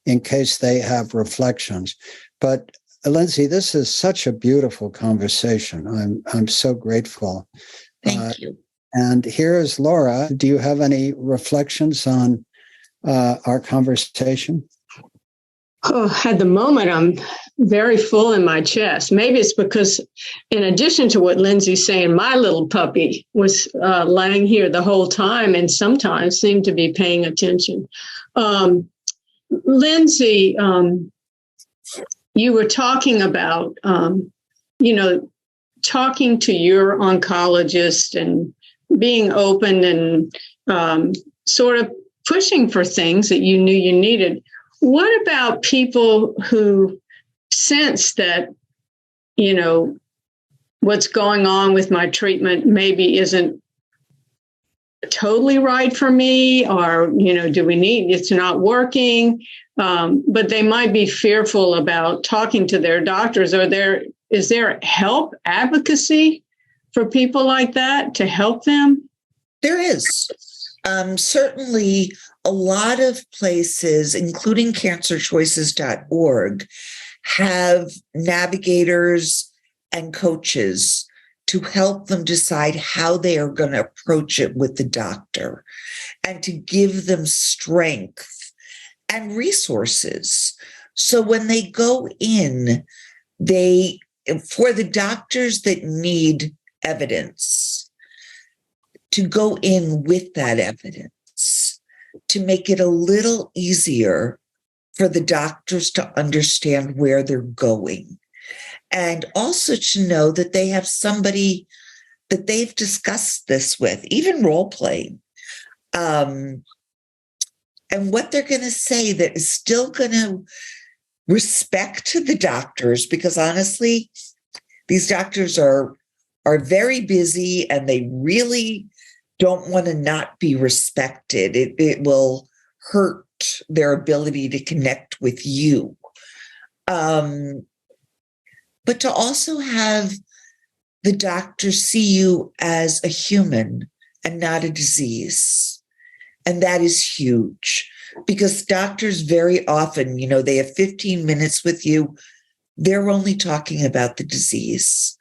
in case they have reflections. But Lindsay, this is such a beautiful conversation. I'm so grateful. Thank you. And here is Laura. Do you have any reflections on our conversation? Oh, at the moment, I'm very full in my chest. Maybe it's because, in addition to what Lindsay's saying, my little puppy was lying here the whole time and sometimes seemed to be paying attention. Lindsay, you were talking about, talking to your oncologist and being open and sort of pushing for things that you knew you needed. What about people who sense that, what's going on with my treatment maybe isn't totally right for me, or, it's not working, but they might be fearful about talking to their doctors. Is there help, advocacy for people like that to help them? There is. Certainly a lot of places, including cancerchoices.org, have navigators and coaches to help them decide how they are going to approach it with the doctor, and to give them strength and resources. So when they go in, for the doctors that need evidence, to go in with that evidence, to make it a little easier for the doctors to understand where they're going. And also to know that they have somebody that they've discussed this with, even role playing, and what they're going to say that is still going to respect the doctors, because honestly, these doctors are very busy and they really don't want to not be respected. It will hurt their ability to connect with you. But but to also have the doctor see you as a human and not a disease. And that is huge, because doctors very often, they have 15 minutes with you. They're only talking about the disease.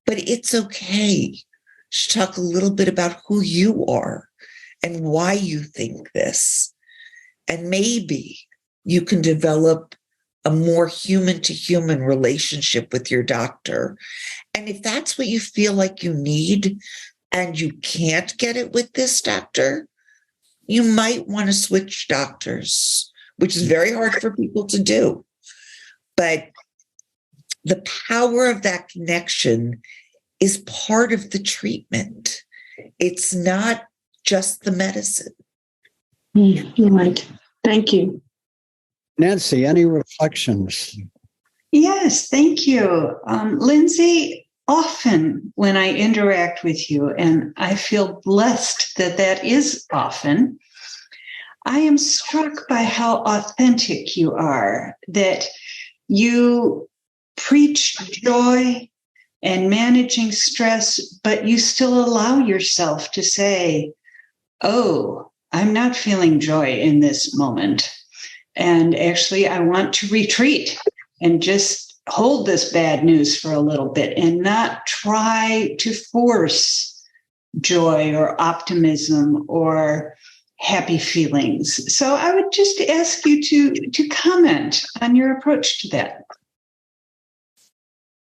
But it's okay to talk a little bit about who you are and why you think this. And maybe you can develop a more human-to-human relationship with your doctor. And if that's what you feel like you need and you can't get it with this doctor, you might want to switch doctors, which is very hard for people to do. But the power of that connection is part of the treatment. It's not just the medicine. Right. Thank you. Nancy, any reflections? Yes, thank you. Lindsay, often when I interact with you, and I feel blessed that that is often, I am struck by how authentic you are, that you preach joy and managing stress, but you still allow yourself to say, oh, I'm not feeling joy in this moment. And actually, I want to retreat and just hold this bad news for a little bit and not try to force joy or optimism or happy feelings. So I would just ask you to comment on your approach to that.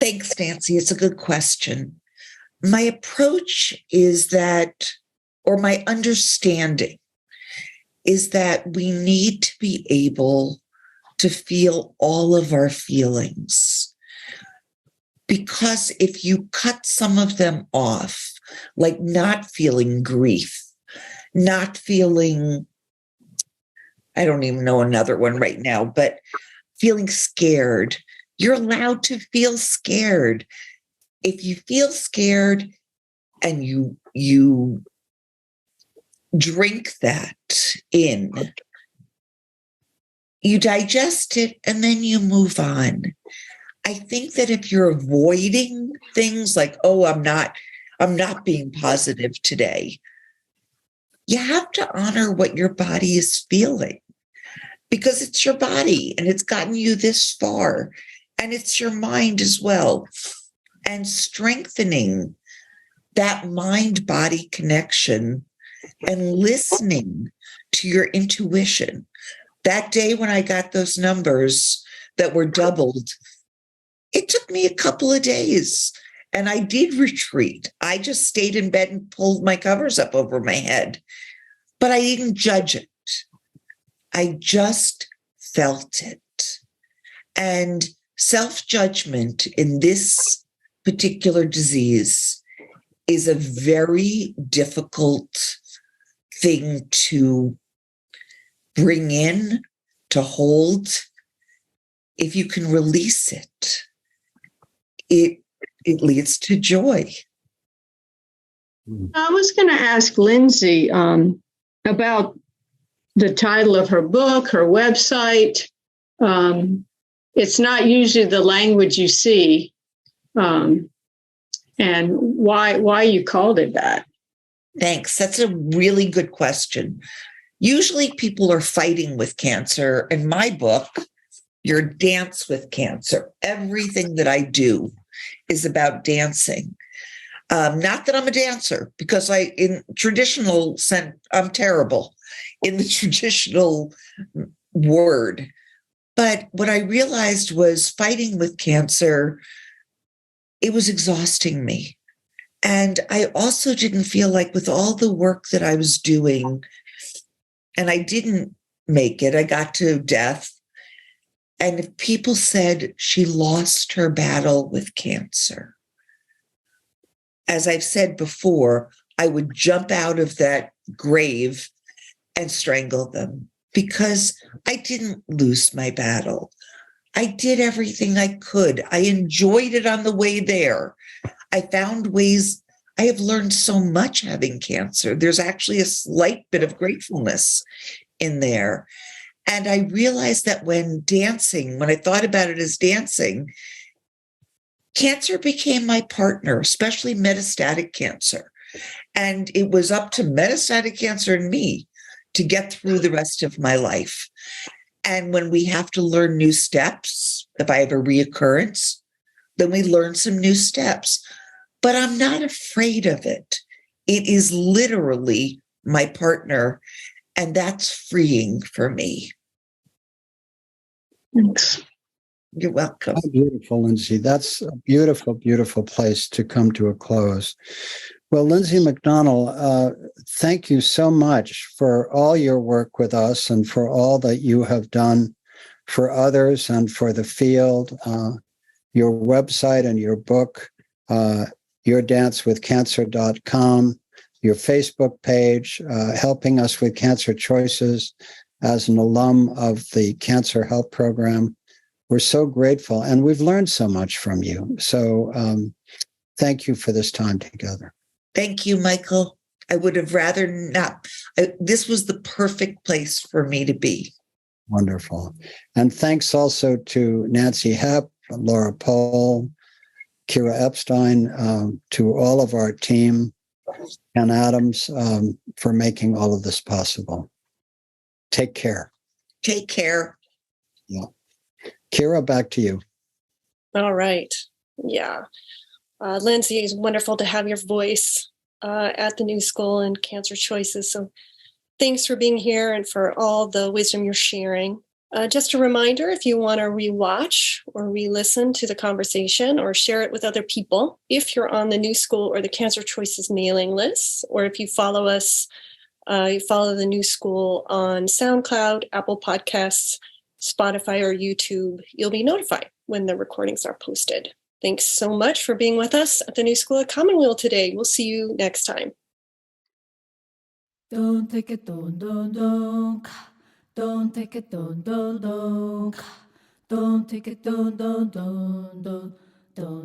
Thanks, Nancy. It's a good question. My approach is that, or my understanding is that we need to be able to feel all of our feelings. Because if you cut some of them off, like not feeling grief, not feeling, I don't even know another one right now, but feeling scared, you're allowed to feel scared. If you feel scared and you drink that in, you digest it, and then you move on. I think that if you're avoiding things like, oh, I'm not being positive today, you have to honor what your body is feeling, because it's your body and it's gotten you this far, and it's your mind as well. And strengthening that mind-body connection and listening to your intuition. That day when I got those numbers that were doubled, it took me a couple of days, and I did retreat. I just stayed in bed and pulled my covers up over my head, but I didn't judge it. I just felt it. And self-judgment in this particular disease is a very difficult thing to bring in, to hold. If you can release it, it leads to joy. I was going to ask Lindsay about the title of her book, her website. It's not usually the language you see, and why you called it that. Thanks. That's a really good question. Usually people are fighting with cancer. In my book, Your Dance with Cancer. Everything that I do is about dancing. Not that I'm a dancer, because in traditional sense, I'm terrible in the traditional word. But what I realized was fighting with cancer, it was exhausting me. And I also didn't feel like, with all the work that I was doing, and I didn't make it, I got to death. And if people said she lost her battle with cancer, as I've said before, I would jump out of that grave and strangle them, because I didn't lose my battle. I did everything I could. I enjoyed it on the way there. I found ways. I have learned so much having cancer. There's actually a slight bit of gratefulness in there. And I realized that when I thought about it as dancing, cancer became my partner, especially metastatic cancer. And it was up to metastatic cancer and me to get through the rest of my life. And when we have to learn new steps, if I have a reoccurrence, then we learn some new steps. But I'm not afraid of it. It is literally my partner, and that's freeing for me. Thanks. You're welcome. Oh, beautiful, Lindsay. That's a beautiful, beautiful place to come to a close. Well, Lindsay McDonell, thank you so much for all your work with us and for all that you have done for others and for the field. Your website and your book, yourdancewithcancer.com, your Facebook page, helping us with cancer choices as an alum of the Cancer Help Program. We're so grateful, and we've learned so much from you. So thank you for this time together. Thank you, Michael. I would have rather not. This was the perfect place for me to be. Wonderful. And thanks also to Nancy Hepp, Laura Pohl, Kira Epstein, to all of our team, and Adams, for making all of this possible. Take care. Take care. Yeah. Kira, back to you. All right. Yeah. Lindsay, it's wonderful to have your voice at the New School and Cancer Choices. So thanks for being here and for all the wisdom you're sharing. Just a reminder, if you want to rewatch or re-listen to the conversation or share it with other people, if you're on the New School or the Cancer Choices mailing list, or if you follow us, you follow the New School on SoundCloud, Apple Podcasts, Spotify, or YouTube, you'll be notified when the recordings are posted. Thanks so much for being with us at the New School at Commonweal today. We'll see you next time. Don't take it, don't. Don't take it, don't. Don't take it, don't. Don't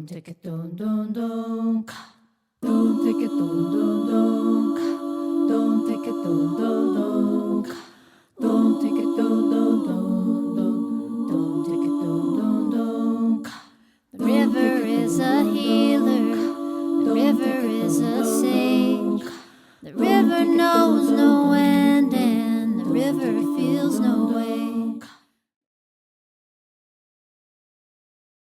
take it, don't. Don't take it, don't. Don't take it, don't.